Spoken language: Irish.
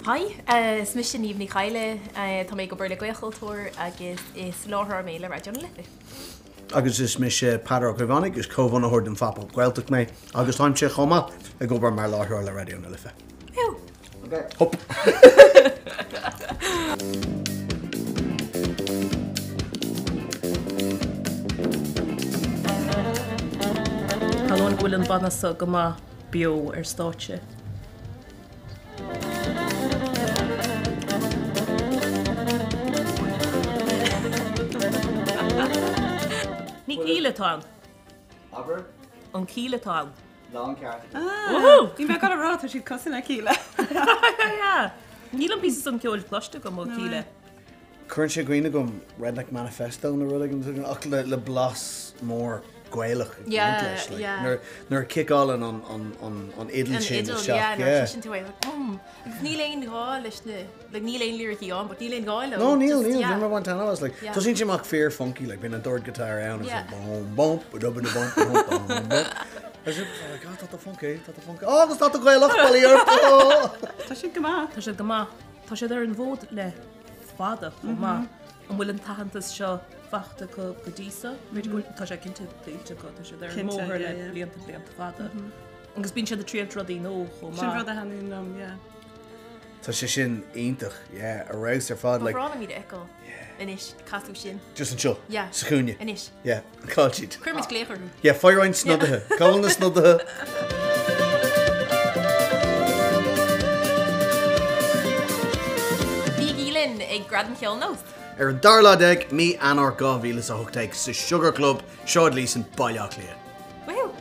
Hi, smis Niamh Ní Chadhla, tá mé go burla Ceoltóir agus is láthar mé le radio na Lithe. Agus is mis Peadar Ó Caomhánaigh is cóhhan a thuir den fapal Gaeltach mé agus táimse chomá a gobar mar láthar le radio na Lithe. Ew. Okay. Hop. Halón bhfuil an banna sa go má bio stáitse. Ní KÍLA táin. Aber? An KÍLA táin. Long car. Ní me go a rá siad cosna KÍLA. Níl an písas an ceol pláiste go mó KÍLA. Current sé gcuoine gom Redneck Manifesto na rudaigh ach le blas mór Gaelach. Yeah. Nuair kickálan an idle sin seach. Yeah. Sin tú agus ní léon gá leis na ní léon lyricí an, but ní léon gáil. No, Neil, remember one time I was like, doesn't she make fear funky, like being a third guitar around and like boom, boom, ba-dum, ba-dum, boom, boom, boom. I said, God, that's funky. Oh, agus tá Gaelach bailíar. Tá siad go má. Tá siad go má. Tá siad ar an bhód le fada ó má. An bhfuil an tahantas seo fachta go dísa. Tá sé cinnte díte go, tá siad ar an móthir le blianta fada. Agus bíonn siad a tríomh rudaí nó chomh má. Sin rud a hanú nom, Tá sé sin iontach, a rouse ar fad, like... Brána míad eáil. Inis, casú sin. Just an seo? Yeah. Sacúne? Inis. Yeah, an cáiltíd. Cuirmid gléachar. Yeah, fáiráin snodathe. Cáil na snodathe. Bhí Gílan ag Gradaim Cheoil NÓS. Ar an darládeg, mí anar 2008 sa Sugar Club, Seoad Lísan bailach lia. Wow.